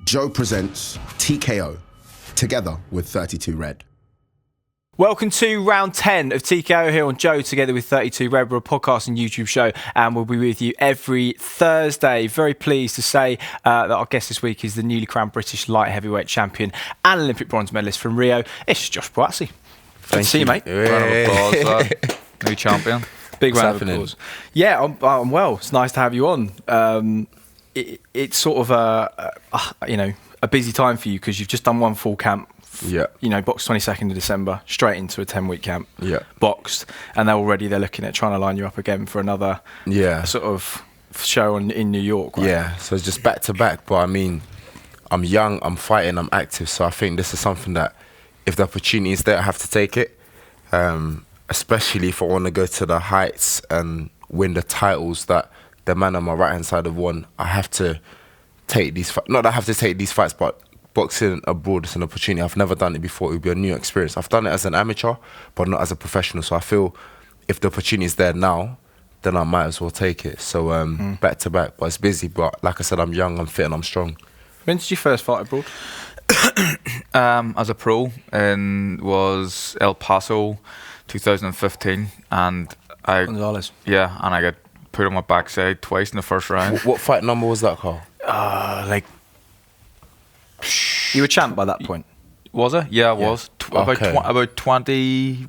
Joe presents TKO, together with 32 Red. Welcome to round 10 of TKO here on Joe, together with 32 Red. We're a podcast and YouTube show, and we'll be with you every Thursday. Very pleased to say that our guest this week is the newly crowned British light heavyweight champion and Olympic bronze medalist from Rio. It's Josh Buatsi. Good to see you, mate. Round of applause, new champion. Big round of applause. Yeah, I'm well. It's nice to have you on. It's sort of a busy time for you because you've just done one full camp. Yeah. You know, boxed 22nd of December, straight into a 10-week camp. Yeah. Boxed, and they're looking at trying to line you up again for another sort of show in New York, right? Yeah, so it's just back to back. But I mean, I'm young, I'm fighting, I'm active. So I think this is something that if the opportunity is there, I have to take it. Especially if I want to go to the heights and win the titles that the man on my right-hand side have won. I have to take these fights. Not that I have to take these fights, but boxing abroad is an opportunity. I've never done it before. It would be a new experience. I've done it as an amateur, but not as a professional. So I feel if the opportunity is there now, then I might as well take it. So back to back, but it's busy. But like I said, I'm young, I'm fit, and I'm strong. When did you first fight abroad? As a pro, was El Paso, 2015, and Gonzalez. Yeah, and I got put on my backside twice in the first round. What fight number was that, Carl? You were champ by that point. Was it? Yeah, I was. Okay. About 20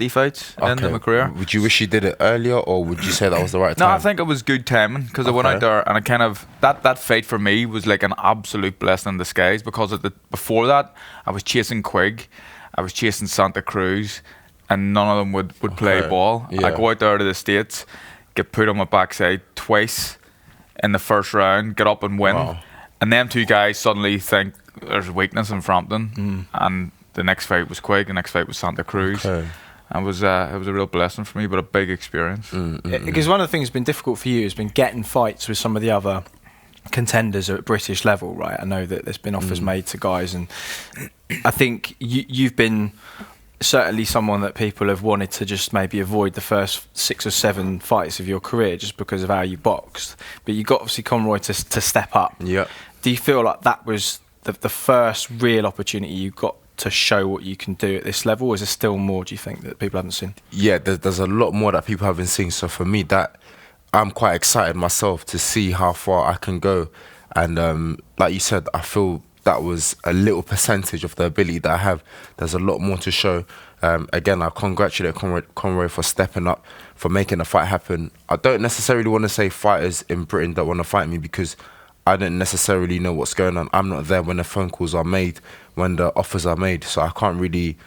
fights in my career. Would you wish you did it earlier, or would you say that was the right time? No, I think it was good timing because I went out there and I kind of that fight for me was like an absolute blessing in disguise because before that I was chasing Quigg, I was chasing Santa Cruz, and none of them would play ball. Yeah. I go out there to the States, get put on my backside twice in the first round, get up and win. Wow. And them two guys suddenly think there's a weakness in Frampton, and the next fight was Quigg, the next fight was Santa Cruz. Okay. And it was a real blessing for me, but a big experience. Because one of the things that's been difficult for you has been getting fights with some of the other contenders at British level, right? I know that there's been offers made to guys, and I think you've been certainly someone that people have wanted to just maybe avoid the first 6 or 7 fights of your career just because of how you boxed. But you got obviously Conroy to step up. Yeah. Do you feel like that was the first real opportunity you got to show what you can do at this level, or is there still more, do you think, that people haven't seen? Yeah, there's a lot more that people haven't seen. So for me, that I'm quite excited myself to see how far I can go. And like you said, I feel that was a little percentage of the ability that I have. There's a lot more to show. Again, I congratulate Conroy for stepping up, for making the fight happen. I don't necessarily want to say fighters in Britain that want to fight me because I don't necessarily know what's going on. I'm not there when the phone calls are made, when the offers are made, so I can't really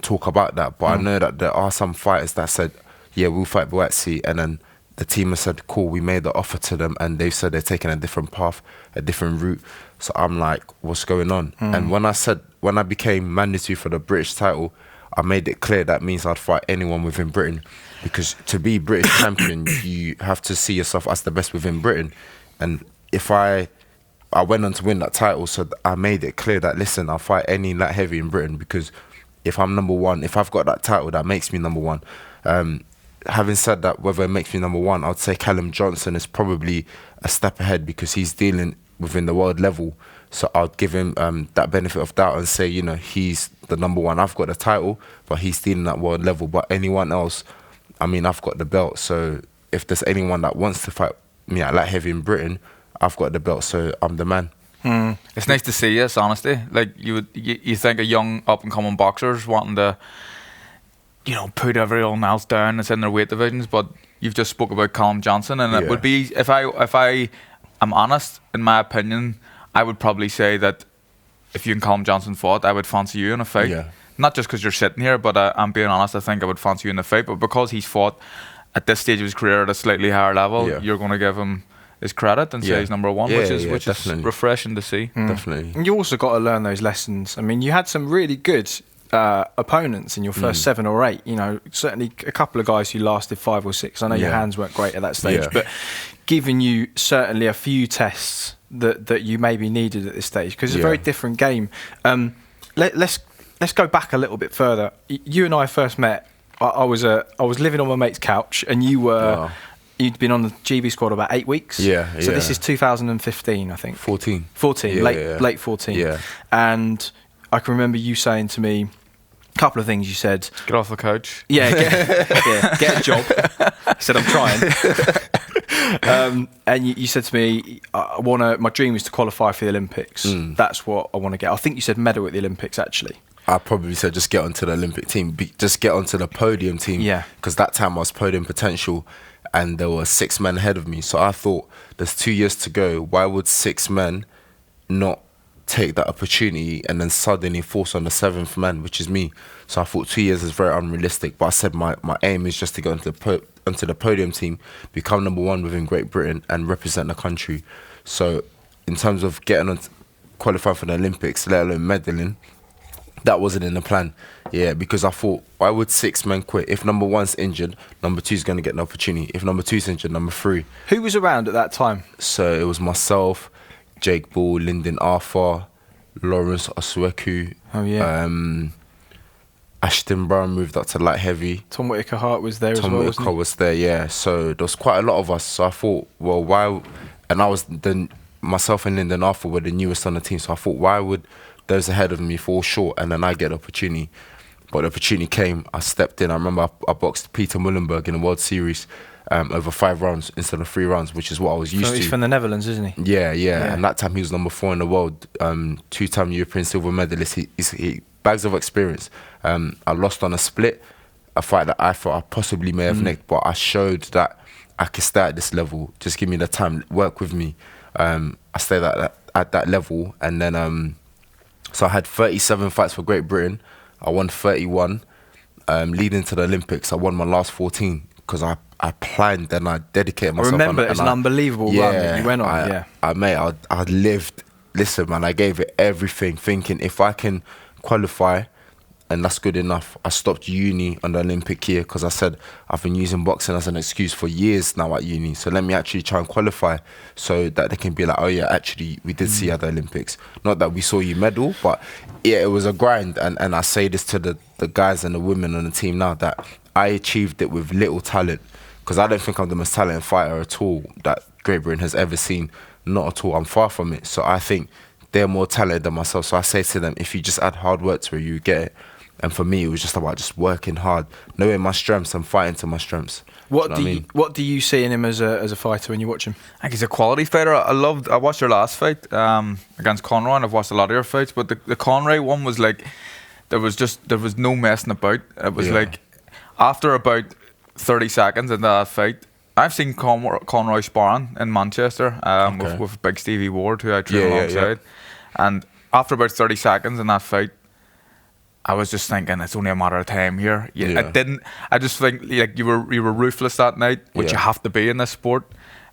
talk about that. But I know that there are some fighters that said, yeah, we'll fight Buatsi, and then the team has said, cool, we made the offer to them, and they've said they're taking a different path, a different route. So I'm like, what's going on? And when I became mandatory for the British title, I made it clear that means I'd fight anyone within Britain, because to be British champion, you have to see yourself as the best within Britain. And if I went on to win that title, so I made it clear that, listen, I'll fight any light heavy in Britain, because if I'm number one, if I've got that title, that makes me number one. Having said that, whether it makes me number one, I'd say Callum Johnson is probably a step ahead because he's dealing within the world level. So I'd give him that benefit of doubt and say, you know, he's the number one. I've got the title, but he's dealing at world level. But anyone else, I mean, I've got the belt. So if there's anyone that wants to fight me at light heavy in Britain, I've got the belt, so I'm the man. It's nice to see this, honestly. Like you think a young up and coming boxer's wanting to, you know, put everyone else down that's in their weight divisions, but you've just spoke about Callum Johnson, and it would be, if I am honest, in my opinion, I would probably say that if you and Callum Johnson fought, I would fancy you in a fight. Yeah. Not just because you're sitting here, but I'm being honest, I think I would fancy you in a fight. But because he's fought at this stage of his career at a slightly higher level, you're going to give him his credit and say he's number one, which is refreshing to see. Definitely. And you also got to learn those lessons. I mean, you had some really good opponents in your first 7 or 8. You know, certainly a couple of guys who lasted 5 or 6. I know your hands weren't great at that stage, but giving you certainly a few tests that you maybe needed at this stage, because it's a very different game. Let's go back a little bit further. You and I first met. I was living on my mate's couch, and you were you'd been on the GB squad about 8 weeks. Yeah, So this is 2015, I think. 14. 14, Yeah, late 14. Yeah. And I can remember you saying to me a couple of things. You said, Get off the couch. yeah, get a job. I said, I'm trying. And you said to me, my dream is to qualify for the Olympics. That's what I want to get. I think you said medal at the Olympics, actually. I probably said just get onto the Olympic team, just get onto the podium team. Yeah. Because that time I was podium potential and there were 6 men ahead of me. So I thought there's 2 years to go. Why would 6 men not take that opportunity and then suddenly force on the 7th man, which is me? So I thought 2 years is very unrealistic. But I said my aim is just to get onto the podium team, become number 1 within Great Britain and represent the country. So in terms of getting on qualifying for the Olympics, let alone medaling, that wasn't in the plan. Yeah, because I thought, why would 6 men quit? If number 1's injured, number 2's going to get an opportunity. If number 2's injured, number 3. Who was around at that time? So it was myself, Jake Ball, Lyndon Arthur, Lawrence Osweku. Oh, yeah. Ashton Brown moved up to light heavy. Tom Whitaker-Hart was there as well, Tom wasn't Whitaker he? was there, yeah. So there was quite a lot of us. So I thought, well, why? And I was myself and Lyndon Arthur were the newest on the team. So I thought, why would those ahead of me fall short and then I get the opportunity? But the opportunity came. I stepped in. I remember I boxed Peter Mullenberg in the World Series over 5 rounds instead of 3 rounds, which is what I was used to. He's from the Netherlands, isn't he? Yeah. And that time he was number 4 in the world, 2-time European silver medalist. He bags of experience. I lost on a split, a fight that I thought I possibly may have nicked, but I showed that I could stay at this level. Just give me the time, work with me. I stayed at that level, and then so I had 37 fights for Great Britain. I won 31. Leading to the Olympics, I won my last 14 because I planned and I dedicated myself. I remember it's an unbelievable run that you went on. I lived. Listen, man, I gave it everything, thinking if I can qualify, and that's good enough. I stopped uni on the Olympic year because I said I've been using boxing as an excuse for years now at uni. So let me actually try and qualify so that they can be like, oh yeah, actually we did see you at the Olympics. Not that we saw you medal, but yeah, it was a grind. And I say this to the guys and the women on the team now, that I achieved it with little talent, because I don't think I'm the most talented fighter at all that Great Britain has ever seen. Not at all. I'm far from it. So I think they're more talented than myself. So I say to them, if you just add hard work to it, you get it. And for me, it was just about just working hard, knowing my strengths and fighting to my strengths. What do you see in him as a fighter when you watch him? I think he's a quality fighter. I watched your last fight against Conroy, and I've watched a lot of your fights, but the Conroy one was like, there was no messing about. It was like, after about 30 seconds into that fight, I've seen Conroy sparring in Manchester with big Stevie Ward, who I trained alongside. And after about 30 seconds in that fight, I was just thinking it's only a matter of time here. I just think like you were ruthless that night, which you have to be in this sport.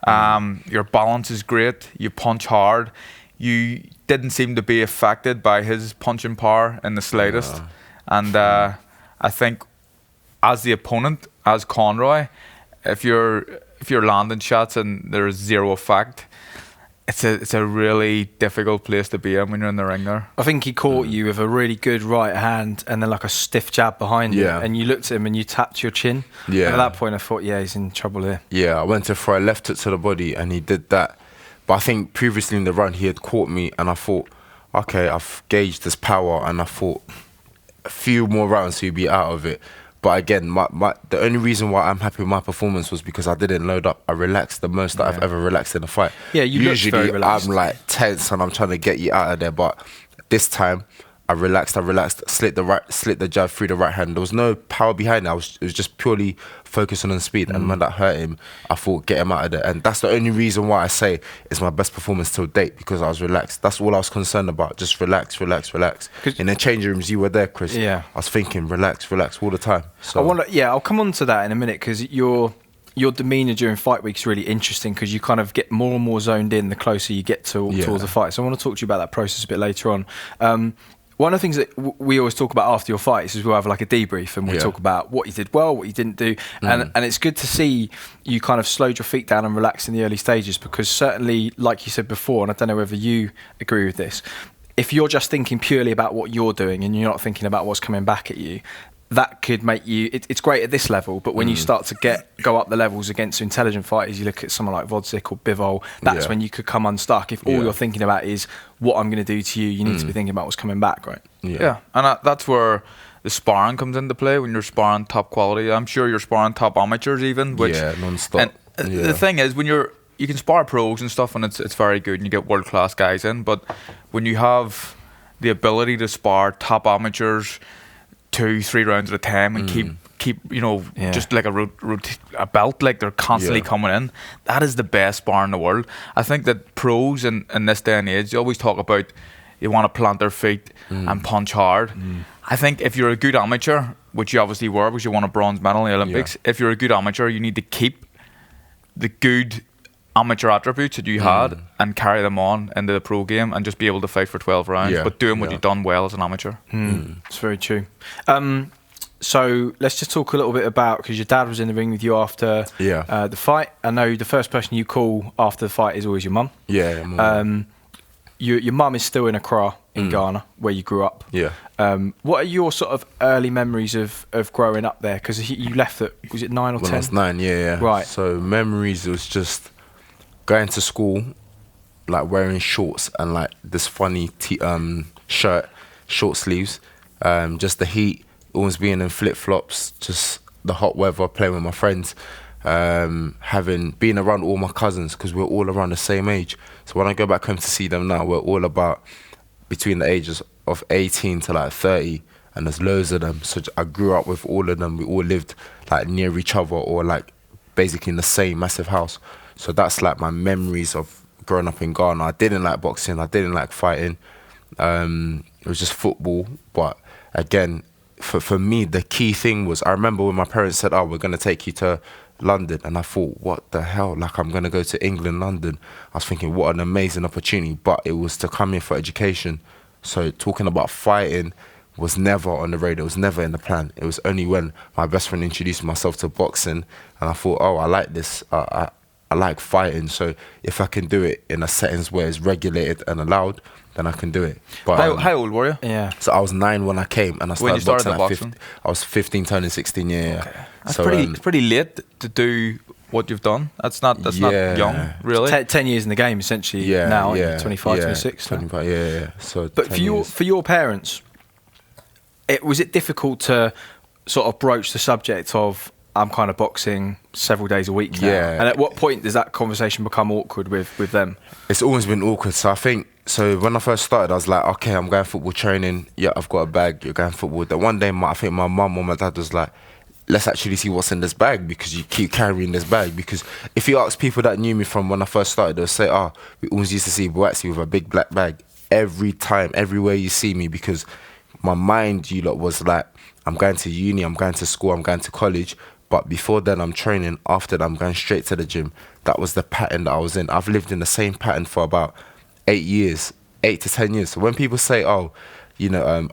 Your balance is great. You punch hard. You didn't seem to be affected by his punching power in the slightest. And I think as the opponent, as Conroy, if you're landing shots and there's zero effect, it's a really difficult place to be in when you're in the ring there. I think he caught you with a really good right hand and then like a stiff jab behind you, and you looked at him and you tapped your chin. And at that point I thought, he's in trouble here. I went to throw a left hook to the body and he did that. But I think previously in the round he had caught me and I thought, okay, I've gauged this power, and I thought a few more rounds he'd be out of it. But again, the only reason why I'm happy with my performance was because I didn't load up. I relaxed the most that I've ever relaxed in a fight. Yeah, usually very relaxed. I'm like tense and I'm trying to get you out of there. But this time, I relaxed, slit the jab through the right hand. There was no power behind it. It was just purely focusing on speed. And when that hurt him, I thought, get him out of there. And that's the only reason why I say it's my best performance till date, because I was relaxed. That's all I was concerned about. Just relax. In the changing rooms, you were there, Chris. Yeah. I was thinking, relax all the time. So I'll come on to that in a minute, because your demeanour during fight week is really interesting, because you kind of get more and more zoned in the closer you get towards the fight. So I want to talk to you about that process a bit later on. One of the things that we always talk about after your fights is we'll have like a debrief and we talk about what you did well, what you didn't do. And it's good to see you kind of slowed your feet down and relaxed in the early stages, because certainly, like you said before, and I don't know whether you agree with this, if you're just thinking purely about what you're doing and you're not thinking about what's coming back at you, that could make you. It's great at this level, but when you start to go up the levels against intelligent fighters, you look at someone like Buatsi or Bivol. That's when you could come unstuck. If all you're thinking about is what I'm going to do to you, you need to be thinking about what's coming back, right? Yeah, and that's where the sparring comes into play when you're sparring top quality. I'm sure you're sparring top amateurs even. Which, non-stop. And the thing is, when you can spar pros and stuff, and it's very good, and you get world class guys in. But when you have the ability to spar top amateurs 2-3 rounds at a time and keep just like a belt, like they're constantly coming in, that is the best spar in the world. I think that pros in this day and age, they always talk about you want to plant their feet and punch hard. I think if you're a good amateur, which you obviously were because you won a bronze medal in the Olympics, if you're a good amateur, you need to keep the good amateur attributes that you had and carry them on into the pro game and just be able to fight for 12 rounds, but doing what you've done well as an amateur. It's very true. So let's just talk a little bit about, because your dad was in the ring with you after the fight. I know the first person you call after the fight is always your mum. Your mum is still in Accra in Ghana, where you grew up. What are your sort of early memories of growing up there? Because you left at, was it 9 or 10? When I was 9, Right. So memories, it was just going to school, like wearing shorts and like this funny shirt, short sleeves, just the heat, always being in flip-flops, just the hot weather, playing with my friends, being around all my cousins because we're all around the same age. So when I go back home to see them now, we're all about between the ages of 18 to like 30, and there's loads of them. So I grew up with all of them. We all lived like near each other or like basically in the same massive house. So that's like my memories of growing up in Ghana. I didn't like boxing. I didn't like fighting. It was just football. But again, for me, the key thing was, I remember when my parents said, we're going to take you to London. And I thought, what the hell? Like, I'm going to go to England, London. I was thinking, what an amazing opportunity. But it was to come here for education. So talking about fighting was never on the radar. It was never in the plan. It was only when my best friend introduced myself to boxing. And I thought, I like this. I like fighting, so if I can do it in a settings where it's regulated and allowed, then I can do it. But how old were you? Yeah. So I was 9 when I came, and I started, started boxing at 15. I was 15, turning 16. Okay. That's pretty late to do what you've done. That's not young, really. 10 years in the game, essentially. Now, 25, 26. 25. So, but for your parents, was it difficult to sort of broach the subject of, I'm kind of boxing several days a week now? And at what point does that conversation become awkward with them? It's always been awkward. So I think, when I first started, I was like, okay, I'm going football training. Yeah, I've got a bag. You're going football. Then one day, I think my mum or my dad was like, let's actually see what's in this bag, because you keep carrying this bag. Because if you ask people that knew me from when I first started, they'll say, we always used to see Buatsi with a big black bag every time, everywhere you see me, because my mind, was like, I'm going to uni, I'm going to school, I'm going to college. But before then, I'm training. After that, I'm going straight to the gym. That was the pattern that I was in. I've lived in the same pattern for about 8 to 10 years. So when people say, I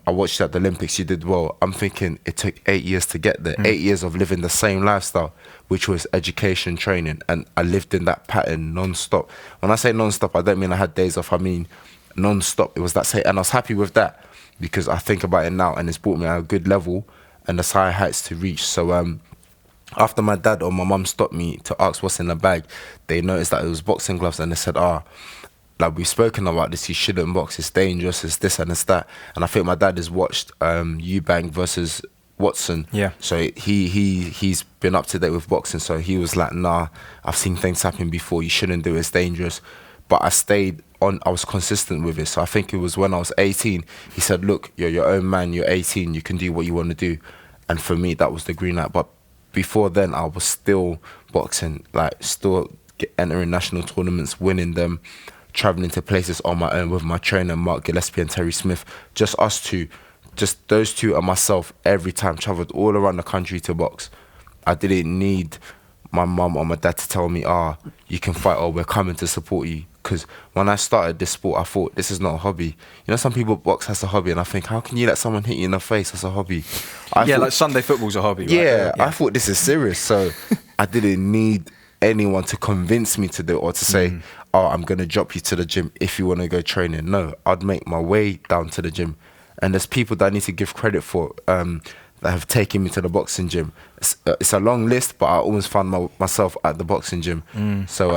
watched you at the Olympics, you did well, I'm thinking it took 8 years to get there. 8 years of living the same lifestyle, which was education, training. And I lived in that pattern non-stop. When I say non-stop, I don't mean I had days off. I mean non-stop. It was that same. And I was happy with that, because I think about it now, and it's brought me at a good level and the high heights to reach. So, after my dad or my mum stopped me to ask what's in the bag, they noticed that it was boxing gloves, and they said, like, we've spoken about this, you shouldn't box, it's dangerous, it's this and it's that. And I think my dad has watched Eubank versus Watson. Yeah. So he's been up to date with boxing, so he was like, nah, I've seen things happen before, you shouldn't do it, it's dangerous. But I stayed on, I was consistent with it. So I think it was when I was 18, he said, look, you're your own man, you're 18, you can do what you want to do. And for me, that was the green light. But before then, I was still boxing, like still entering national tournaments, winning them, traveling to places on my own with my trainer, Mark Gillespie and Terry Smith. Just us two, just those two and myself every time, traveled all around the country to box. I didn't need my mum or my dad to tell me, you can fight, or we're coming to support you. Because when I started this sport, I thought, this is not a hobby. Some people box as a hobby, and I think, how can you let someone hit you in the face as a hobby? Like Sunday football's a hobby, right? Yeah, I thought this is serious. So I didn't need anyone to convince me to do it, or to say, I'm going to drop you to the gym if you want to go training. No, I'd make my way down to the gym. And there's people that I need to give credit for, that have taken me to the boxing gym. It's a long list, but I always found myself at the boxing gym. So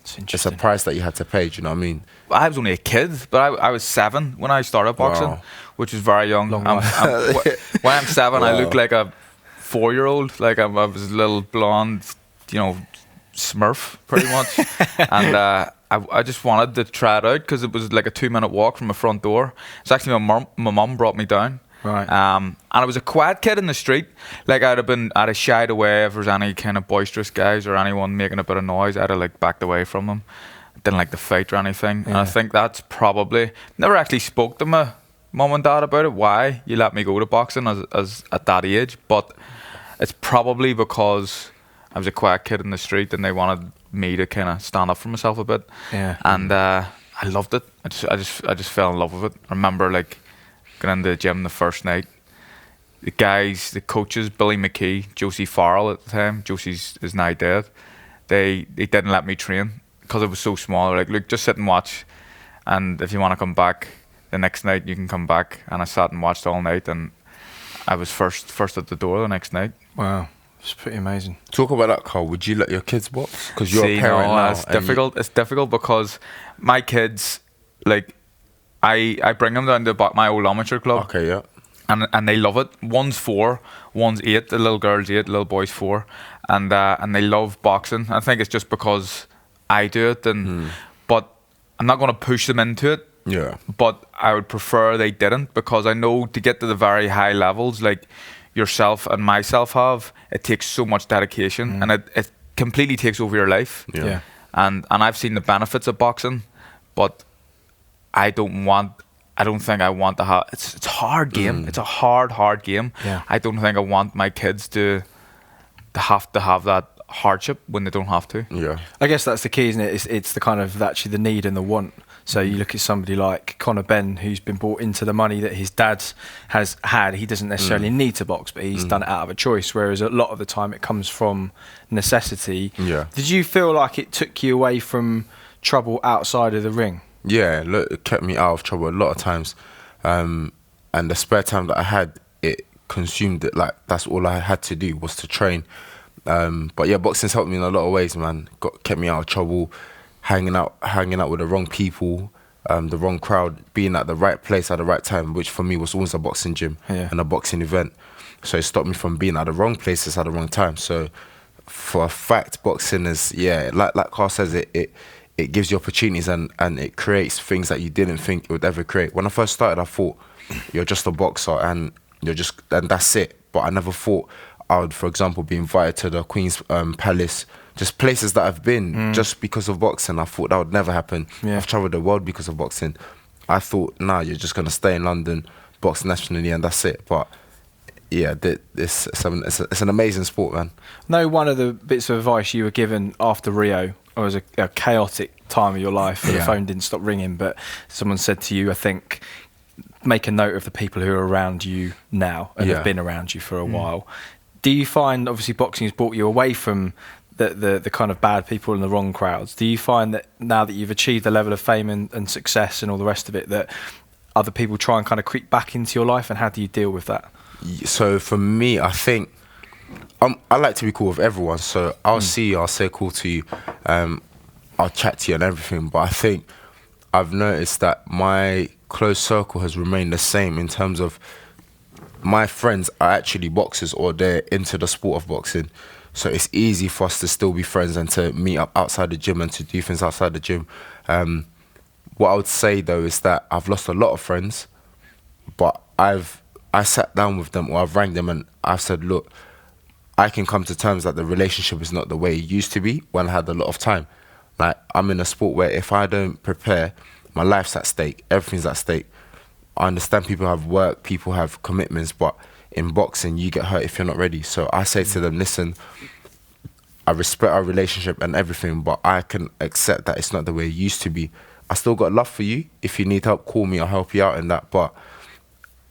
it's a price that you had to pay. Do you know what I mean? I was only a kid, but I was 7 when I started boxing, Wow. which was very young. When I'm 7, I look like a 4-year-old. Like I was a little blonde, Smurf, pretty much. And I just wanted to try it out because it was like a 2-minute walk from my front door. It's actually my mum brought me down. Right. And I was a quiet kid in the street. Like I'd have shied away if there was any kind of boisterous guys or anyone making a bit of noise. I'd have like backed away from them. Didn't like to fight or anything. Yeah. And I think that's probably, never actually spoke to my mum and dad about it, why you let me go to boxing as at that age. But it's probably because I was a quiet kid in the street and they wanted me to kind of stand up for myself a bit. Yeah. And I loved it. I just fell in love with it. I remember like going into the gym the first night. The guys, the coaches, Billy McKee, Josie Farrell at the time, Josie's is now dead. They didn't let me train because it was so small. They're like, look, just sit and watch, and if you want to come back the next night, you can come back. And I sat and watched all night, and I was first at the door the next night. Wow, it's pretty amazing. Talk about that, Carl. Would you let your kids box? Because you're a parent now. It's difficult. It's difficult because my kids, like, I bring them down to my old amateur club. Okay, yeah. And they love it. One's 4, one's 8. The little girl's 8, the little boy's 4, and they love boxing. I think it's just because I do it, but I'm not going to push them into it. Yeah. But I would prefer they didn't, because I know to get to the very high levels, like yourself and myself have, it takes so much dedication, and it completely takes over your life. Yeah. And I've seen the benefits of boxing, but I don't think I want to have. It's a hard game. It's a hard game. Yeah. I don't think I want my kids to have that hardship when they don't have to. Yeah. I guess that's the key, isn't it? It's the kind of actually the need and the want. So you look at somebody like Conor Benn, who's been brought into the money that his dad has had. He doesn't necessarily need to box, but he's done it out of a choice. Whereas a lot of the time it comes from necessity. Yeah. Did you feel like it took you away from trouble outside of the ring? Yeah, look, it kept me out of trouble a lot of times. And the spare time that I had, it consumed it. Like, that's all I had to do was to train. But yeah, boxing's helped me in a lot of ways, man. Kept me out of trouble, hanging out with the wrong people, the wrong crowd, being at the right place at the right time, which for me was always a boxing gym and a boxing event. So it stopped me from being at the wrong places at the wrong time. So for a fact, boxing is, like Carl says, it gives you opportunities and it creates things that you didn't think it would ever create. When I first started, I thought you're just a boxer and that's it. But I never thought I would, for example, be invited to the Queen's Palace, just places that I've been just because of boxing. I thought that would never happen. Yeah. I've travelled the world because of boxing. I thought, nah, you're just gonna stay in London, box nationally, and that's it. But yeah, it's an amazing sport, man. No, one of the bits of advice you were given after Rio was a chaotic time of your life where the phone didn't stop ringing, but someone said to you, I think, make a note of the people who are around you now and have been around you for a while. Do you find, obviously boxing has brought you away from the kind of bad people and the wrong crowds, do you find that now that you've achieved a level of fame and success and all the rest of it, that other people try and kind of creep back into your life, and how do you deal with that? So for me, I think I like to be cool with everyone. So I'll see you, I'll say cool to you, I'll chat to you and everything. But I think I've noticed that my close circle has remained the same in terms of my friends are actually boxers or they're into the sport of boxing. So it's easy for us to still be friends and to meet up outside the gym and to do things outside the gym. What I would say though is that I've lost a lot of friends, but I sat down with them, or I've rang them and I've said, look, I can come to terms that the relationship is not the way it used to be when I had a lot of time. Like, I'm in a sport where if I don't prepare, my life's at stake, everything's at stake. I understand people have work, people have commitments, but in boxing, you get hurt if you're not ready. So I say to them, listen, I respect our relationship and everything, but I can accept that it's not the way it used to be. I still got love for you. If you need help, call me, I'll help you out in that, but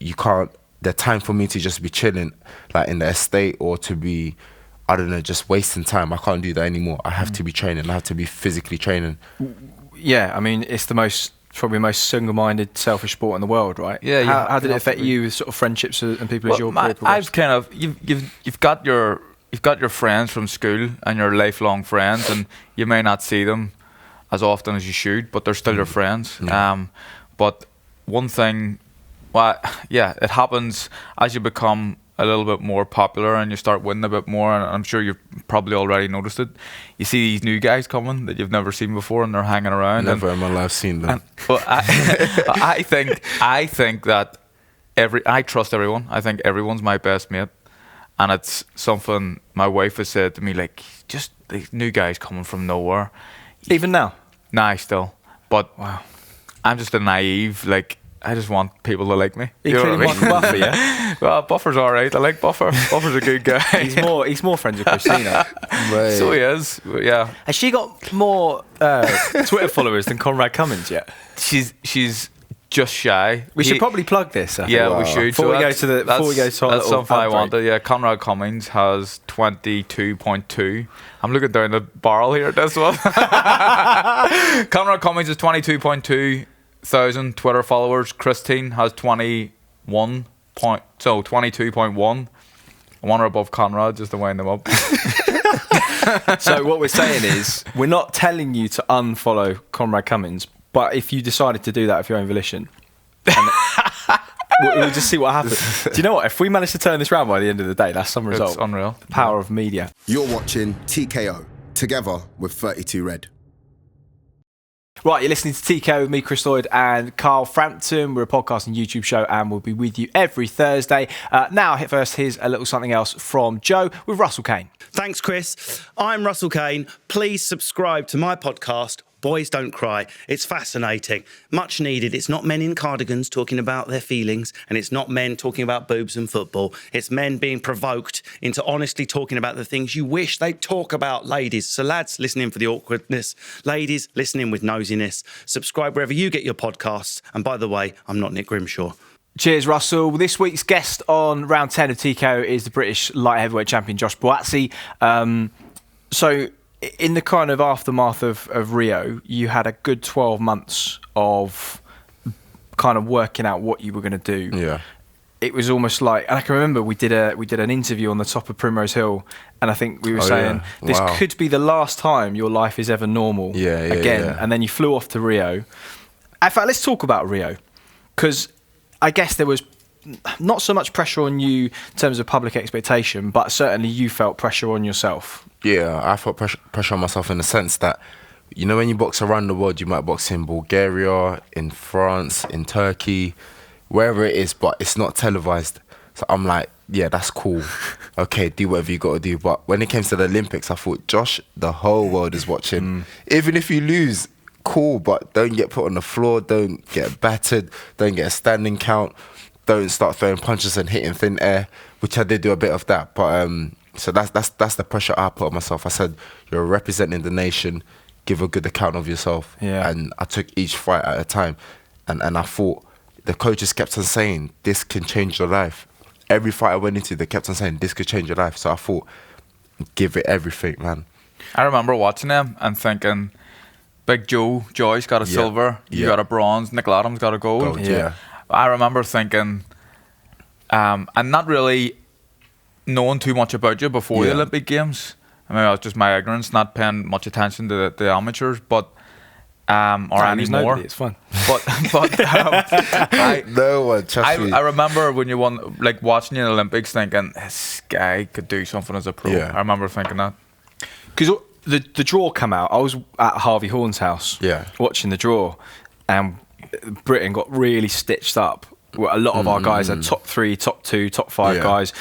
you can't, the time for me to just be chilling like in the estate or to be, I don't know, just wasting time. I can't do that anymore. I have to be training. I have to be physically training. Yeah, I mean, it's the most It's probably the most single-minded, selfish sport in the world, right? Yeah. How did it affect you with sort of friendships and people as your career progressed? I've kind of you've got your friends from school and your lifelong friends, and you may not see them as often as you should, but they're still your friends. But one thing, it happens as you become a little bit more popular and you start winning a bit more, and I'm sure you've probably already noticed it. You see these new guys coming that you've never seen before, and they're hanging around. Never in my life seen them. I think that I trust everyone. I think everyone's my best mate, and it's something my wife has said to me, like, just these new guys coming from nowhere. Even now? Nah, still. But wow, I'm just a naive, like, I just want people to like me. You know what I mean? Michael Buffer, yeah? Well, Buffer's alright. I like Buffer. Buffer's a good guy. He's more friends with Christina. Right. So he is, yeah. Has she got more Twitter followers than Conrad Cummins yet? She's just shy. We should probably plug this. We should. Before we go to that's something I wanted. Yeah, Conrad Cummins has 22.2. I'm looking down the barrel here at this one. Conrad Cummins is 22.2 thousand Twitter followers. Christine has 22.1. One or above Conrad, just to wind them up. So what we're saying is, we're not telling you to unfollow Conrad Cummins, but if you decided to do that of your own volition, we'll just see what happens. Do you know what? If we manage to turn this round by the end of the day, that's some result. It's unreal. The power of media. You're watching TKO, together with 32 Red. Right, you're listening to TKO with me, Chris Lloyd, and Carl Frampton. We're a podcast and YouTube show, and we'll be with you every Thursday. Now, first, here's a little something else from Joe with Russell Kane. Thanks, Chris. I'm Russell Kane. Please subscribe to my podcast, Boys Don't Cry. It's fascinating. Much needed. It's not men in cardigans talking about their feelings, and it's not men talking about boobs and football. It's men being provoked into honestly talking about the things you wish they'd talk about, ladies. So lads, listen in for the awkwardness. Ladies, listen in with nosiness. Subscribe wherever you get your podcasts. And by the way, I'm not Nick Grimshaw. Cheers, Russell. This week's guest on round 10 of TKO is the British light heavyweight champion, Josh Buatsi. So in the kind of aftermath of Rio, you had a good 12 months of kind of working out what you were going to do. Yeah. It was almost like, and I can remember we did an interview on the top of Primrose Hill, and I think we were saying this could be the last time your life is ever normal again. Yeah. And then you flew off to Rio. In fact, let's talk about Rio, because I guess there was not so much pressure on you in terms of public expectation, but certainly you felt pressure on yourself. Yeah, I felt pressure on myself in the sense that, you know, when you box around the world, you might box in Bulgaria, in France, in Turkey, wherever it is, but it's not televised. So I'm like, yeah, that's cool. Okay, do whatever you got to do. But when it came to the Olympics, I thought, Josh, the whole world is watching. Even if you lose, cool, but don't get put on the floor, don't get battered, don't get a standing count, don't start throwing punches and hitting thin air, which I did do a bit of that. But so that's the pressure I put on myself. I said, you're representing the nation, give a good account of yourself. Yeah. And I took each fight at a time. And I thought, the coaches kept on saying, this can change your life. Every fight I went into, they kept on saying, this could change your life. So I thought, give it everything, man. I remember watching them and thinking, Big Joyce got a silver, you got a bronze, Nick Adams got a gold. Yeah. I remember thinking, and not really knowing too much about you before the Olympic Games. I mean, it was just my ignorance, not paying much attention to the amateurs, but or anymore. Nobody, it's fun. But No one, trust me. I remember when you won, like watching you in the Olympics, thinking this guy could do something as a pro. Yeah. I remember thinking that. Because the draw came out, I was at Harvey Horn's house watching the draw, and Britain got really stitched up. A lot of our guys had top 3, top 2, top 5 guys,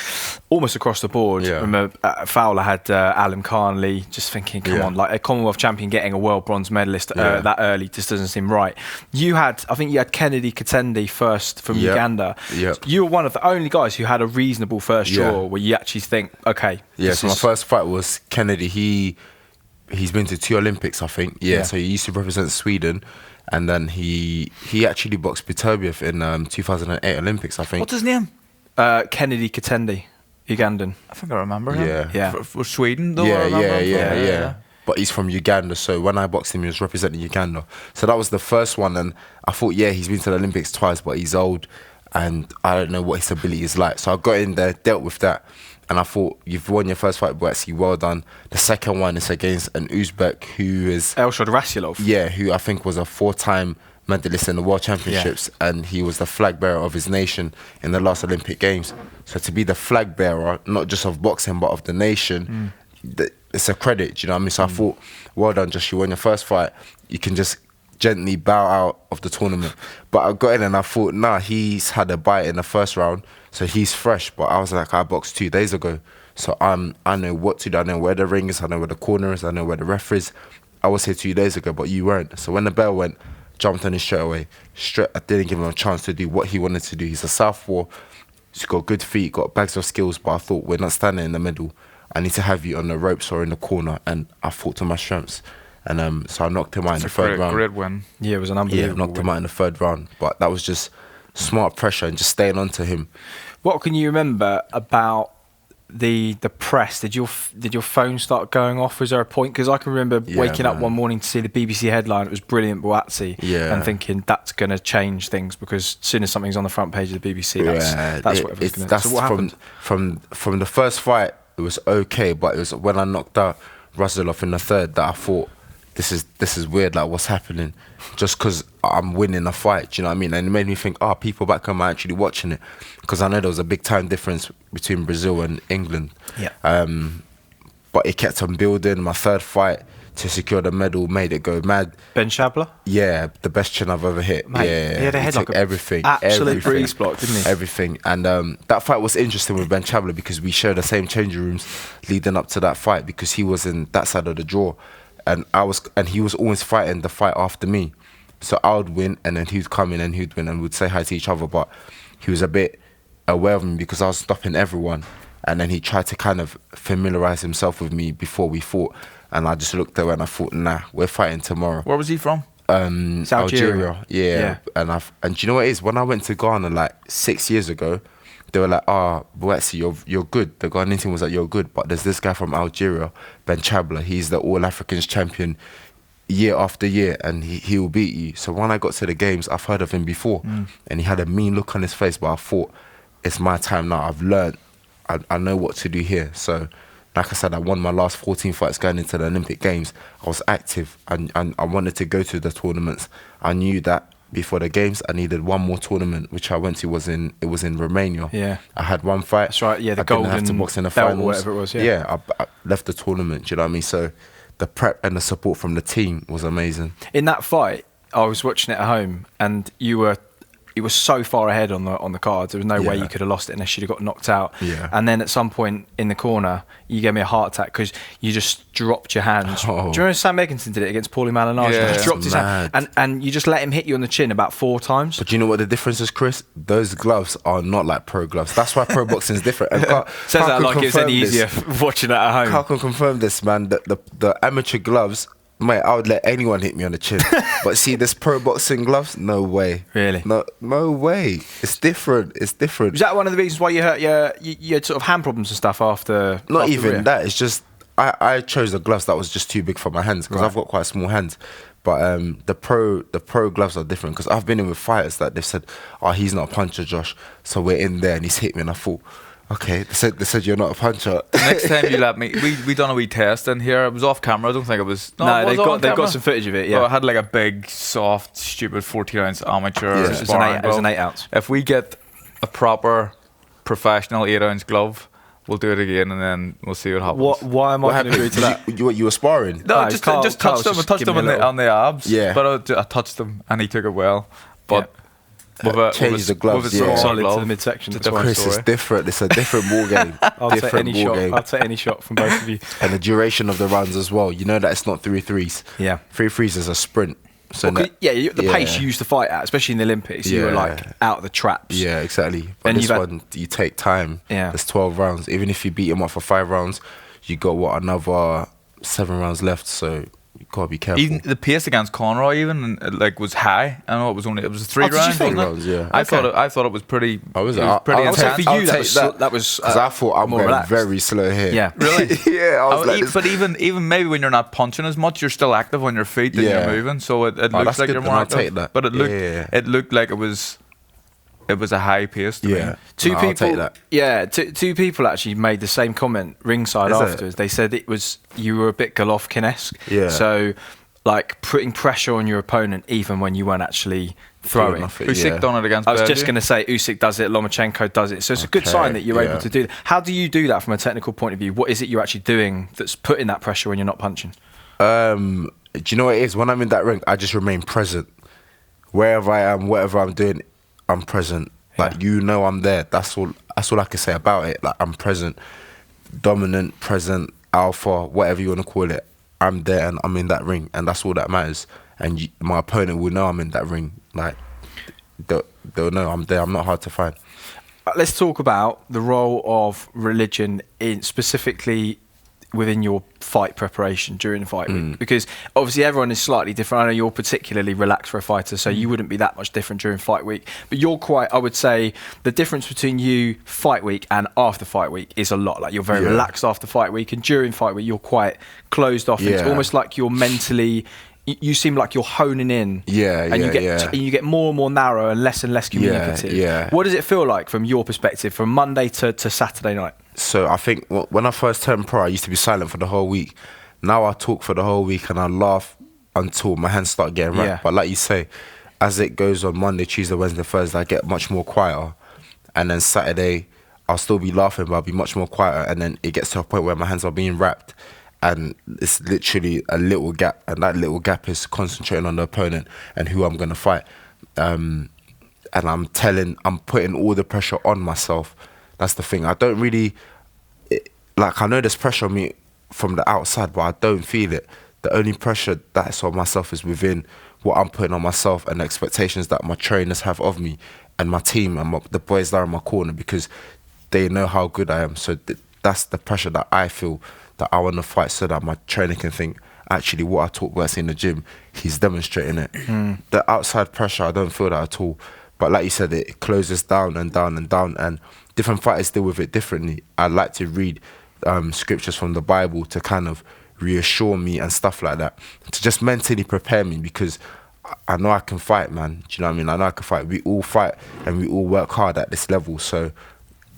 almost across the board. Yeah. Remember, Fowler had Alan Carnley, just thinking, come on, like a Commonwealth champion getting a world bronze medalist that early just doesn't seem right. I think you had Kennedy Katende first from Uganda. Yep. You were one of the only guys who had a reasonable first draw where you actually think, okay. Yeah, so my first fight was Kennedy. He's been to 2 Olympics, I think. Yeah, so he used to represent Sweden. And then he actually boxed Beterbiev in 2008 Olympics, I think. What's his name? Kennedy Katende, Ugandan. I think I remember him. Yeah. For Sweden, though. Yeah. but he's from Uganda. So when I boxed him, he was representing Uganda. So that was the first one, and I thought, yeah, he's been to the Olympics twice, but he's old, and I don't know what his ability is like. So I got in there, dealt with that, and I thought, you've won your first fight, Buatsi, well done. The second one is against an Uzbek who is... Elshad Rasulov. Yeah, who I think was a 4-time medalist in the World Championships, and he was the flag bearer of his nation in the last Olympic Games. So to be the flag bearer, not just of boxing, but of the nation, it's a credit, you know what I mean? So I thought, well done, Josh, you won your first fight. You can just gently bow out of the tournament. But I got in and I thought, nah, he's had a bite in the first round, so he's fresh. But I was like, I boxed 2 days ago, so I know what to do. I know where the ring is, I know where the corner is, I know where the ref is. I was here 2 days ago, but you weren't. So when the bell went, jumped on him straight away. I didn't give him a chance to do what he wanted to do. He's a southpaw. He's got good feet, got bags of skills, but I thought, we're not standing in the middle. I need to have you on the ropes or in the corner, and I fought to my strengths. And so I knocked him out in the third round. Great win. Yeah, it was an unbelievable knocked him out in the third round. But that was just smart pressure and just staying on to him. What can you remember about the press? Did your phone start going off? Was there a point? Because I can remember waking up one morning to see the BBC headline. It was brilliant, Buatsi, and thinking that's going to change things, because as soon as something's on the front page of the BBC, that's what everyone's going to. So what happened? From the first fight, it was okay, but it was when I knocked out Rasulov in the third that I thought, this is weird, like what's happening? Just because I'm winning a fight, do you know what I mean? And it made me think, people back home are actually watching it, because I know there was a big time difference between Brazil and England. Yeah. But it kept on building. My third fight to secure the medal made it go mad. Ben Shabler? Yeah, the best chin I've ever hit. Mate, yeah, he had a head like everything, absolute breeze block, didn't he? Everything. And that fight was interesting with Ben Shabler, because we shared the same changing rooms leading up to that fight, because he was in that side of the draw. And he was always fighting the fight after me. So I would win, and then he'd come in and he'd win, and we'd say hi to each other. But he was a bit aware of me because I was stopping everyone. And then he tried to kind of familiarise himself with me before we fought. And I just looked there and I thought, nah, we're fighting tomorrow. Where was he from? Algeria. Yeah. And do you know what it is? When I went to Ghana like 6 years ago, they were like, Buatsi, you're good. The Ghanaian team was like, you're good. But there's this guy from Algeria, Ben Shabler. He's the All Africans champion year after year, and he will beat you. So when I got to the games, I've heard of him before, and he had a mean look on his face, but I thought, it's my time now. I've learned. I know what to do here. So, like I said, I won my last 14 fights going into the Olympic Games. I was active, and I wanted to go to the tournaments. I knew that before the games, I needed one more tournament, which I went to. It was in Romania. Yeah, I had one fight. That's right. Yeah, the I golden didn't have to box in the belt finals. Or whatever it was. Yeah, I left the tournament. Do you know what I mean? So the prep and the support from the team was amazing. In that fight, I was watching it at home, and you were so far ahead on the cards. There was no way you could have lost it unless you'd have got knocked out. Yeah. And then at some point in the corner, you gave me a heart attack because you just dropped your hands. Oh. Do you remember Sam Egginson did it against Paulie Malignaggi? Yeah. He just dropped his hand, and you just let him hit you on the chin about 4 times. But you know what the difference is, Chris? Those gloves are not like pro gloves. That's why pro boxing is different. And Says that like it was any easier watching it at home. Carl can confirm this, man. The amateur gloves, mate, I would let anyone hit me on the chin. But see, this pro boxing gloves, no way. Really? No way. It's different. It's different. Was that one of the reasons why you hurt you had sort of hand problems and stuff after? Not even Rio? that. It's just I chose the gloves that was just too big for my hands, because I've got quite small hands. But the pro gloves are different, because I've been in with fighters that they've said, he's not a puncher, Josh. So we're in there and he's hit me, and I thought, okay, they said you're not a puncher. Next time you let me, we done a wee test in here. It was off camera. I don't think it was. No, they've got some footage of it. Yeah, I had like a big, soft, stupid 14-ounce amateur. Yeah. It was an 8-ounce. If we get a proper professional 8-ounce glove, we'll do it again, and then we'll see what happens. Why am I going to agree to that? You were sparring? No, just touched them. I touched them on the abs. Yeah, but I touched them, and he took it well. But change the gloves. Solid to the midsection. Chris, it's different. It's a different ball game. I'll take any shot from both of you. And the duration of the runs as well. You know that it's not 3 threes. Yeah, 3 threes is a sprint. So the pace you used to fight at, especially in the Olympics, you were like out of the traps. Yeah, exactly. But and this one, you take time. Yeah, there's 12 rounds. Even if you beat him up for 5 rounds, you got another 7 rounds left. So You gotta be careful. Even the pace against Conroy like was high. I know it was 3 did you rounds. think? Wasn't it? Yeah. I thought it was pretty. Oh, was it? It was pretty I'll intense. take- for you, I'll take that was, because I thought I'm more going relaxed. very slow here. Yeah. Really? Yeah, I was like, this- but even maybe when you're not punching as much, you're still active on your feet and Yeah. you're moving. So it looks that's like good you're then, more I'll active. take that. But it Yeah. looked like it was a high pace to me. yeah. Two No, people, I'll take that. yeah, two people actually made the same comment ringside Is it? afterwards. They said you were a bit Golovkin-esque. Yeah. So, like putting pressure on your opponent even when you weren't actually throwing. Nothing, Usyk yeah. done it against I was Berge. just going to say Usyk does it, Lomachenko does it. So it's a good Okay, sign that you're yeah. able to do that. How do you do that from a technical point of view? What is it you're actually doing that's putting that pressure when you're not punching? Do you know what it is? When I'm in that ring, I just remain present. Wherever I am, whatever I'm doing, I'm present. Like, I'm there. That's all I can say about it. Like, I'm present. Dominant, present, alpha, whatever you want to call it. I'm there and I'm in that ring, and that's all that matters. And my opponent will know I'm in that ring. Like, they'll know I'm there. I'm not hard to find. Let's talk about the role of religion in specifically within your fight preparation during the fight week, because obviously everyone is slightly different. I know you're particularly relaxed for a fighter, so you wouldn't be that much different during fight week, but you're quite, I would say the difference between you fight week and after fight week is a lot. Like, you're very relaxed after fight week, and during fight week you're quite closed off. It's Yeah. almost like you're mentally, you seem like you're honing in, and you get more and more narrow and less communicative. yeah. What does it feel like from your perspective from Monday to Saturday night? So I think when I first turned pro, I used to be silent for the whole week. Now I talk for the whole week and I laugh until my hands start getting wrapped. Yeah. But like you say, as it goes on Monday, Tuesday, Wednesday, Thursday, I get much more quieter. And then Saturday, I'll still be laughing, but I'll be much more quieter. And then it gets to a point where my hands are being wrapped. And it's literally a little gap. And that little gap is concentrating on the opponent and who I'm going to fight. And I'm putting all the pressure on myself. That's the thing. I don't really, I know there's pressure on me from the outside, but I don't feel it. The only pressure that's on myself is within what I'm putting on myself and the expectations that my trainers have of me and my team and the boys that are in my corner, because they know how good I am. So that's the pressure that I feel, that I want to fight, so that my trainer can think, actually, what I taught Buatsi in the gym, he's demonstrating it. The outside pressure, I don't feel that at all. But like you said, it closes down and down and down, and different fighters deal with it differently. I like to read scriptures from the Bible to kind of reassure me and stuff like that, to just mentally prepare me, because I know I can fight, man. Do you know what I mean? I know I can fight. We all fight and we all work hard at this level, so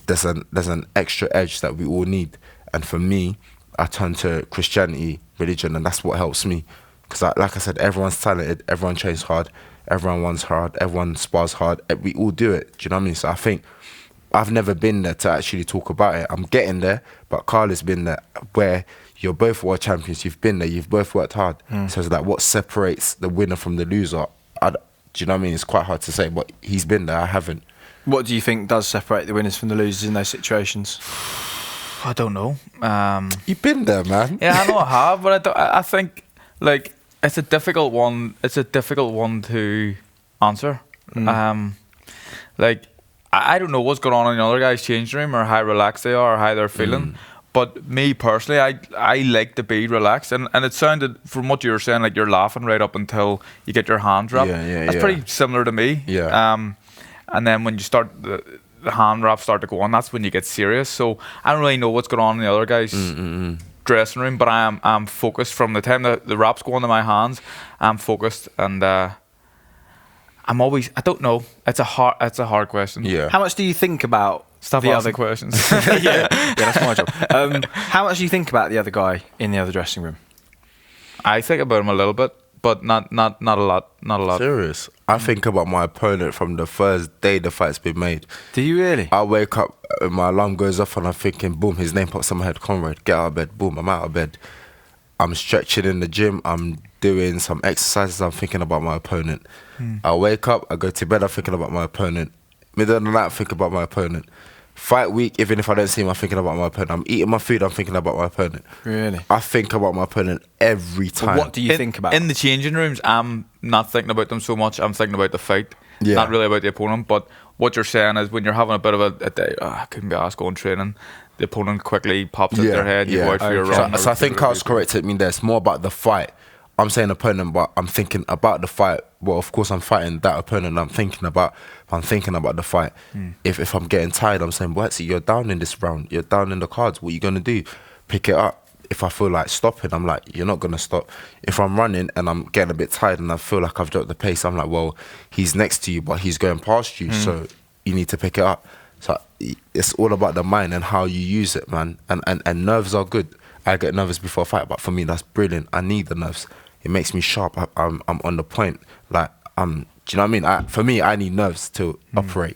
there's an extra edge that we all need. And for me, I turn to Christianity, religion, and that's what helps me. Because like I said, everyone's talented, everyone trains hard, everyone runs hard, everyone spars hard. We all do it. Do you know what I mean? So I think I've never been there to actually talk about it. I'm getting there, but Carl has been there, where you're both world champions. You've been there. You've both worked hard. So it's like, what separates the winner from the loser? Do you know what I mean? It's quite hard to say, but he's been there. I haven't. What do you think does separate the winners from the losers in those situations? I don't know. You've been there, man. Yeah, I know I have, but I think, like, it's a difficult one. It's a difficult one to answer. Like, I don't know what's going on in the other guys' changing room, or how relaxed they are, or how they're feeling. But me personally, I like to be relaxed, and it sounded, from what you were saying, like you're laughing right up until you get your hands wrapped. That's pretty similar to me. And then when you start the hand wraps start to go on, that's when you get serious. So I don't really know what's going on in the other guys' dressing room, but I'm focused from the time the wraps go into my hands. I'm focused, and I'm always, I don't know. It's a hard question. Yeah. How much do you think about Stop the asking other questions. yeah, that's my job. How much do you think about the other guy in the other dressing room? I think about him a little bit, but not a lot. Not a lot. Serious? I think about my opponent from the first day the fight's been made. Do you really? I wake up, my alarm goes off, and I'm thinking, boom, his name pops in my head, Conrad, get out of bed. Boom, I'm out of bed. I'm stretching in the gym, I'm doing some exercises, I'm thinking about my opponent. I wake up, I go to bed, I'm thinking about my opponent. Middle of the night, I'm thinking about my opponent. Fight week, even if I don't see him, I'm thinking about my opponent. I'm eating my food, I'm thinking about my opponent. Really? I think about my opponent every time. What do you think about? In the changing rooms, I'm not thinking about them so much. I'm thinking about the fight, not really about the opponent. But what you're saying is, when you're having a bit of a day, I couldn't be asked going training, the opponent quickly pops into their head, you go out for your run. So I think Carl's corrected me there. It's more about the fight. I'm saying opponent, but I'm thinking about the fight. Well, of course, I'm fighting that opponent. I'm thinking about the fight. If I'm getting tired, I'm saying, Buatsi, you're down in this round. You're down in the cards. What are you gonna do? Pick it up. If I feel like stopping, I'm like, you're not gonna stop. If I'm running and I'm getting a bit tired and I feel like I've dropped the pace, I'm like, well, he's next to you, but he's going past you, so you need to pick it up. So it's all about the mind and how you use it, man. And nerves are good. I get nervous before a fight, but for me, that's brilliant. I need the nerves. It makes me sharp. I'm on the point. Like, do you know what I mean? For me, I need nerves to operate.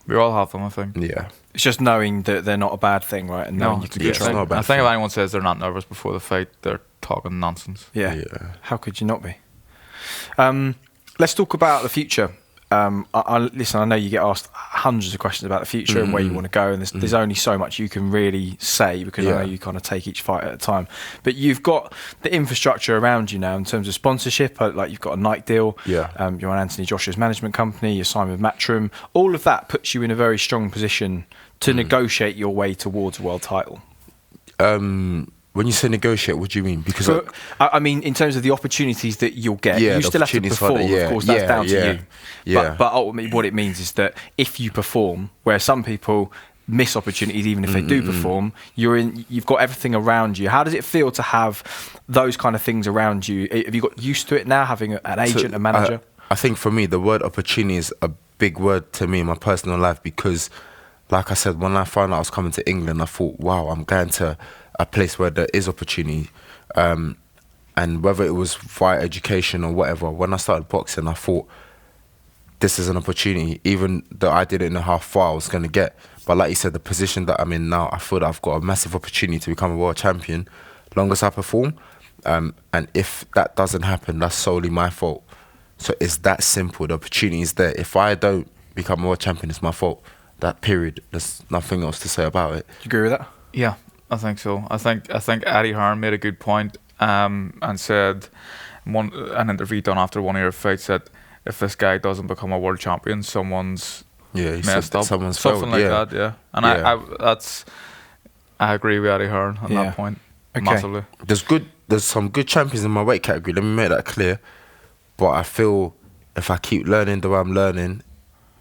We all have them, I think. Yeah. It's just knowing that they're not a bad thing, right? And knowing you can it's control not a them. bad I think thing. if anyone says they're not nervous before the fight, they're talking nonsense. Yeah. Yeah. How could you not be? Let's talk about the future. Listen, I know you get asked hundreds of questions about the future and where you want to go, and there's only so much you can really say because I know you kind of take each fight at a time. But you've got the infrastructure around you now in terms of sponsorship, like you've got a Nike deal, you're on Anthony Joshua's management company, you're signed with Matchroom. All of that puts you in a very strong position to negotiate your way towards a world title. When you say negotiate, what do you mean? Because So, I mean, in terms of the opportunities that you'll get, Yeah, you the still have to opportunities for perform. that, Of course, that's down to you. Yeah. But ultimately, what it means is that if you perform, where some people miss opportunities even if they do perform, you've got everything around you. How does it feel to have those kind of things around you? Have you got used to it now, having an agent, a manager? I think for me, the word opportunity is a big word to me in my personal life because, like I said, when I found out I was coming to England, I thought, wow, I'm going to a place where there is opportunity. And whether it was via education or whatever, when I started boxing, I thought, this is an opportunity, even though I didn't know how far I was going to get. But like you said, the position that I'm in now, I feel that I've got a massive opportunity to become a world champion, long as I perform. And if that doesn't happen, that's solely my fault. So it's that simple. The opportunity is there. If I don't become a world champion, it's my fault. That period. There's nothing else to say about it. Do you agree with that? Yeah, I think so. I think Eddie Hearn made a good point and said an interview done after one of your fights said if this guy doesn't become a world champion, someone's He messed said up, someone's something failed, like that. Yeah, and I agree with Eddie Hearn on that point massively. There's some good champions in my weight category. Let me make that clear. But I feel if I keep learning the way I'm learning,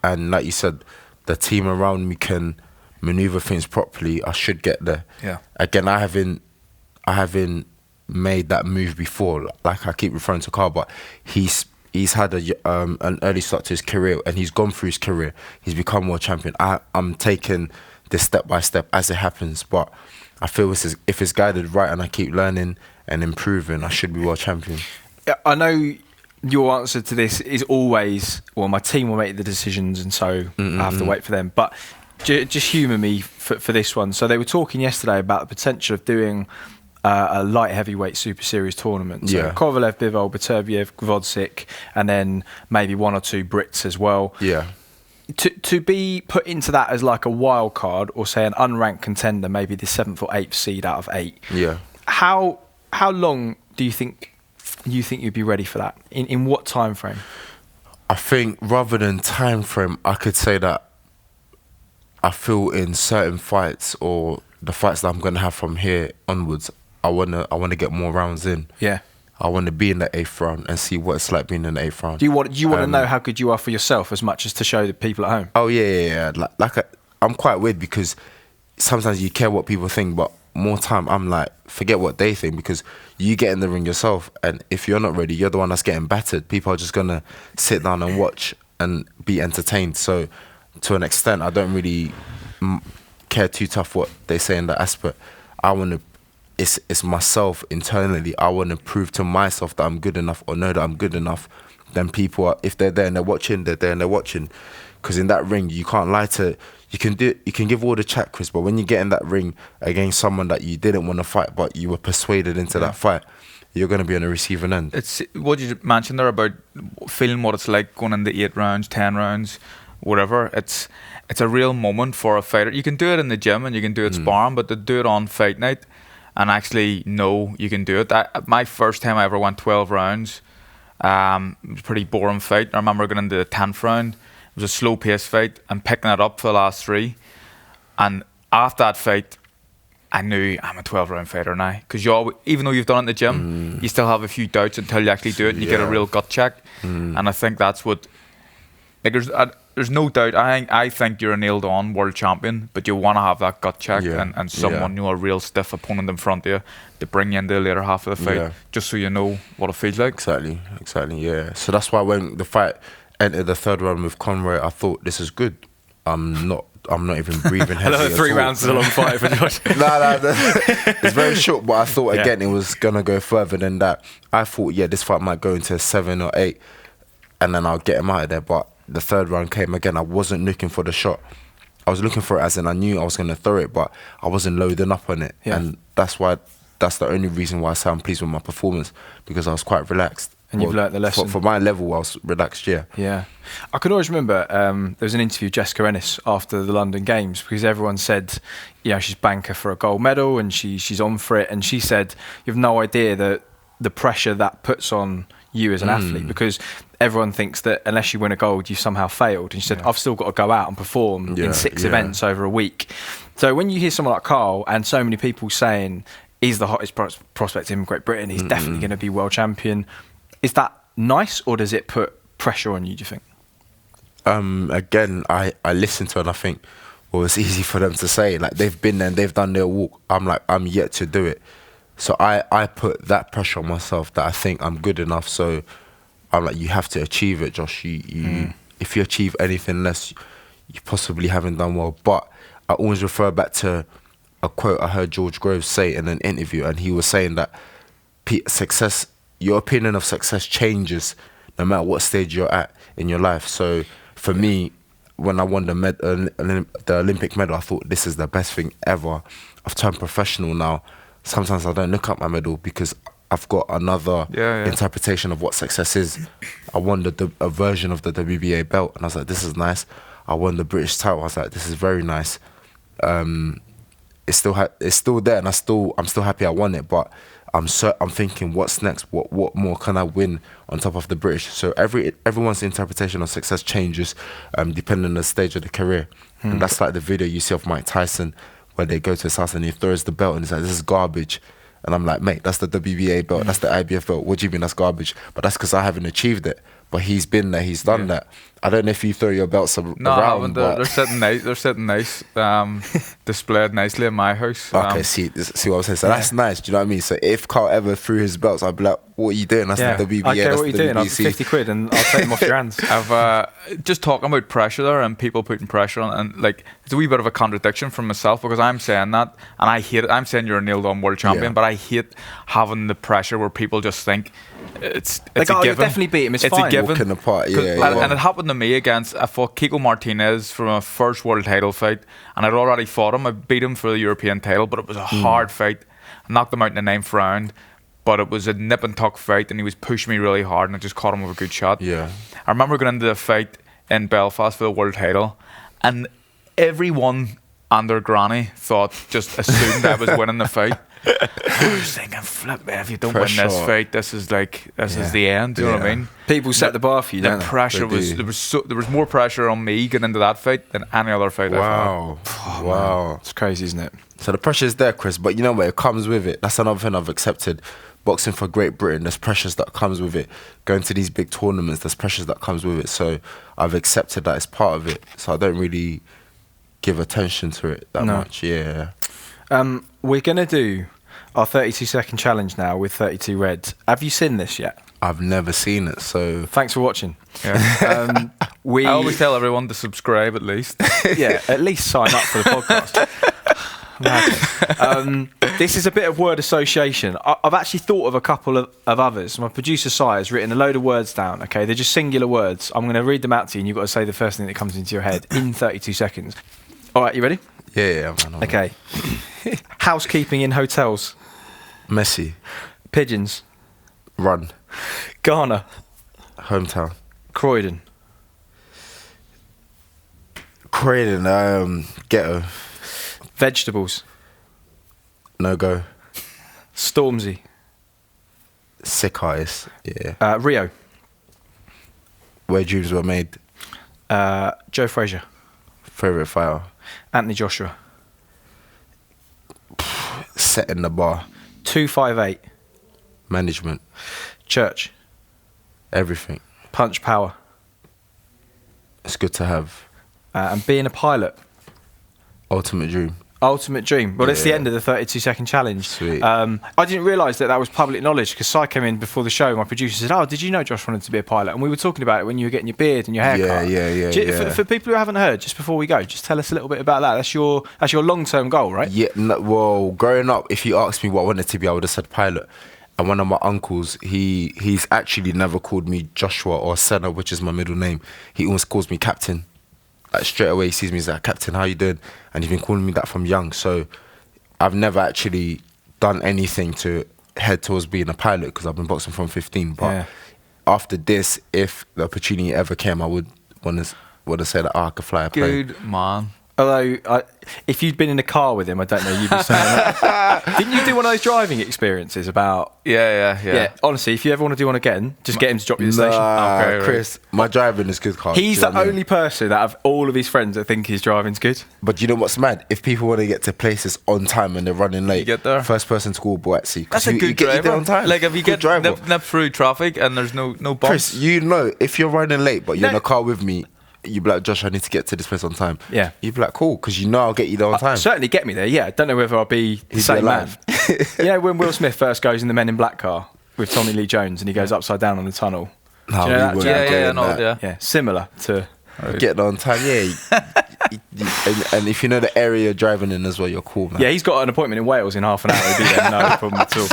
and like you said, the team around me can maneuver things properly, I should get there. Yeah. Again, I haven't made that move before. Like I keep referring to Carl, but he's had an early start to his career, and he's gone through his career. He's become world champion. I'm taking this step by step as it happens, but I feel if it's guided right and I keep learning and improving, I should be world champion. I know your answer to this is always, well, my team will make the decisions, and so I have to wait for them. But just humour me for this one. So they were talking yesterday about the potential of doing a light heavyweight super series tournament. So Kovalev, Bivol, Beterbiev, Gvozdzik, and then maybe one or two Brits as well. Yeah. To be put into that as like a wild card, or say an unranked contender, maybe the 7th or 8th seed out of 8. Yeah. How long do you think you'd be ready for that? In what time frame? I think rather than time frame, I could say that I feel in certain fights or the fights that I'm gonna have from here onwards, I wanna get more rounds in. Yeah. I want to be in the 8th round and see what it's like being in the 8th round. Do you want to know how good you are for yourself as much as to show the people at home? Oh yeah. I'm quite weird because sometimes you care what people think, but more time I'm like, forget what they think, because you get in the ring yourself, and if you're not ready, you're the one that's getting battered. People are just gonna sit down and watch and be entertained. So to an extent, I don't really care too tough what they say in that aspect. I want to. It's myself internally. I want to prove to myself that I'm good enough, or know that I'm good enough. Then people are, if they're there and they're watching, they're there and they're watching. Because in that ring, you can't lie to. You can give all the chat, Chris, but when you get in that ring against someone that you didn't want to fight, but you were persuaded into that fight, you're going to be on the receiving end. It's what you mentioned there about feeling what it's like going into 8 rounds, 10 rounds, whatever. It's a real moment for a fighter. You can do it in the gym and you can do it sparring, but to do it on fight night and actually know you can do it. My first time I ever went 12 rounds, it was a pretty boring fight. I remember going into the 10th round. It was a slow pace fight and picking it up for the last 3. And after that fight, I knew I'm a 12-round fighter now. Because even though you've done it in the gym, you still have a few doubts until you actually do it and you get a real gut check. And I think that's what... Like, there's no doubt. I think you're a nailed-on world champion, but you want to have that gut check and someone, a real stiff opponent in front of you to bring you into the later half of the fight, just so you know what it feels like. Exactly, yeah. So that's why when the fight entered the third round with Conroy, I thought, this is good. I'm not even breathing heavy. Another 3 rounds is a long fight for Josh. No. It's very short, but I thought, again, it was going to go further than that. I thought, this fight might go into 7 or 8, and then I'll get him out of there, but the third round came again. I wasn't looking for the shot. I was looking for it as in I knew I was going to throw it, but I wasn't loading up on it. And that's the only reason why I say I'm pleased with my performance, because I was quite relaxed. And you've learnt the lesson. For my level, I was relaxed, Yeah. I can always remember there was an interview with Jessica Ennis after the London Games, because everyone said, she's banker for a gold medal and she's on for it. And she said, you have no idea the pressure that puts on you as an athlete, because everyone thinks that unless you win a gold, you've somehow failed. And she said, I've still got to go out and perform in 6 events over a week. So when you hear someone like Carl and so many people saying he's the hottest prospect in Great Britain, he's definitely going to be world champion, is that nice, or does it put pressure on you, do you think? Again, I listen to it and I think, well, it's easy for them to say. Like, they've been there and they've done their walk. I'm like, I'm yet to do it. So I put that pressure on myself that I think I'm good enough. So I'm like, you have to achieve it, Josh. If you achieve anything less, you possibly haven't done well. But I always refer back to a quote I heard George Groves say in an interview, and he was saying that success, your opinion of success changes no matter what stage you're at in your life. So for me, when I won the Olympic medal, I thought, this is the best thing ever. I've turned professional now. Sometimes I don't look at my medal because I've got another interpretation of what success is. I won a version of the WBA belt, and I was like, this is nice. I won the British title. I was like, this is very nice. It's still there, and I'm still happy I won it. But I'm thinking, what's next? What more can I win on top of the British? So everyone's interpretation of success changes depending on the stage of the career. And that's like the video you see of Mike Tyson, where they go to his house and he throws the belt and he's like, this is garbage. And I'm like, mate, that's the WBA belt, that's the IBF belt. What do you mean that's garbage? But that's because I haven't achieved it. But he's been there, he's done that. I don't know if you throw your belts around. No, I haven't. They're sitting nice. They're sitting nice, displayed nicely in my house. Okay, see what I'm saying. So that's nice. Do you know what I mean? So if Carl ever threw his belts, I'd be like, "What are you doing? That's the WBA. I care that's what you're doing. I'll 50 quid and I'll take them off your hands." I've just talking about pressure there and people putting pressure on, and like it's a wee bit of a contradiction from myself, because I'm saying that and I hate it. I'm saying you're a nailed-on world champion, but I hate having the pressure where people just think it's like, a given. You'll definitely beat him. It's fine. A given. Walking apart, And it happened to me against, I fought Kiko Martinez for my first world title fight, and I'd already fought him. I beat him for the European title, but it was a hard fight. I knocked him out in the 9th round, but it was a nip and tuck fight, and he was pushing me really hard, and I just caught him with a good shot. I remember going into the fight in Belfast for the world title, and everyone and their granny just assumed I was winning the fight. I was thinking, flip, man, if you don't win this fight, this is the end. Do you know what I mean? People set the bar for you. The pressure was there was more pressure on me getting into that fight than any other fight I've had. Wow. It's crazy, isn't it? So the pressure is there, Chris, but you know what? It comes with it. That's another thing I've accepted. Boxing for Great Britain, there's pressures that comes with it. Going to these big tournaments, there's pressures that comes with it. So I've accepted that it's part of it. So I don't really give attention to it that much. Yeah. We're gonna do our 32-second challenge now with 32 Reds. Have you seen this yet? I've never seen it, so thanks for watching. I always tell everyone to subscribe at least. At least sign up for the podcast. This is a bit of word association. I've actually thought of a couple of others. My producer Sai has written a load of words down. Okay, they're just singular words. I'm going to read them out to you, and you've got to say the first thing that comes into your head in 32 seconds. All right, you ready? Yeah, man. Okay. Housekeeping in hotels. Messi. Pigeons. Run. Ghana. Hometown. Croydon. Ghetto. Vegetables. No go. Stormzy. Sick artist. Yeah. Rio. Where dreams were made. Joe Frazier. Favorite fighter. Anthony Joshua. setting the bar. 258. Management. Church. Everything. Punch power. It's good to have. And being a pilot. Ultimate dream. Ultimate dream. Well, it's the Yeah. end of the 32-second challenge. Sweet. I didn't realise that was public knowledge because Si came in before the show. My producer said, "Oh, did you know Josh wanted to be a pilot?" And we were talking about it when you were getting your beard and your haircut. Yeah. For people who haven't heard, just before we go, just tell us a little bit about that. That's your long-term goal, right? Yeah, well, growing up, if you asked me what I wanted to be, I would have said pilot. And one of my uncles, he's actually never called me Joshua or Senna, which is my middle name. He always calls me Captain. Like straight away, he sees me, he's like, Captain, how you doing? And he's been calling me that from young. So I've never actually done anything to head towards being a pilot because I've been boxing from 15. But after this, if the opportunity ever came, I would want to say that I could fly a plane. Good man. Although, if you'd been in a car with him, I don't know, you'd be saying that. Didn't you do one of those driving experiences about... Yeah. Honestly, if you ever want to do one again, just get him to drop you at the station. Okay, right. Chris, my driving is good, Carl. He's Do you the know what I mean? only person out of all of his friends that think his driving's good. But you know what's mad? If people want to get to places on time and they're running late, You get there. first person to call Buatsi. That's a good driver. There on time. Like, if you Good get driver. nip through traffic and there's no bumps. Chris, you know, if you're running late but you're in a car with me, you'd be like, Josh, I need to get to this place on time. Yeah. You'd be like, cool, because you know I'll get you there on time. Certainly get me there, yeah. I don't know whether I'll be the He'd be same man. alive. You know when Will Smith first goes in the Men in Black car with Tommy Lee Jones and he goes upside down on the tunnel? No, Do you know that? we Do you know wouldn't that? go in no, that. yeah. Yeah, similar to... Getting on time, and if you know the area you're driving in as well, you're cool, man. Yeah, he's got an appointment in Wales in half an hour. He'll be there, no problem at all.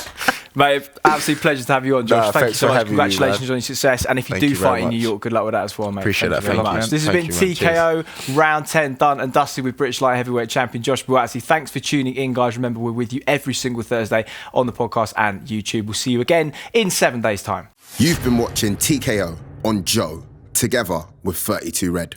Mate, absolute pleasure to have you on, Josh. Nah, Thank you thanks so for much. having me, Congratulations man. on your success. And if you Thank do you very fight in New much. York, good luck with that as well, mate. Appreciate that. Very Thank you, much. man. This has Thank been you, man. TKO Round 10 done and dusted with British light heavyweight champion Josh Buatsi. Thanks for tuning in, guys. Remember, we're with you every single Thursday on the podcast and YouTube. We'll see you again in 7 days' time. You've been watching TKO on Joe, together with 32 Red.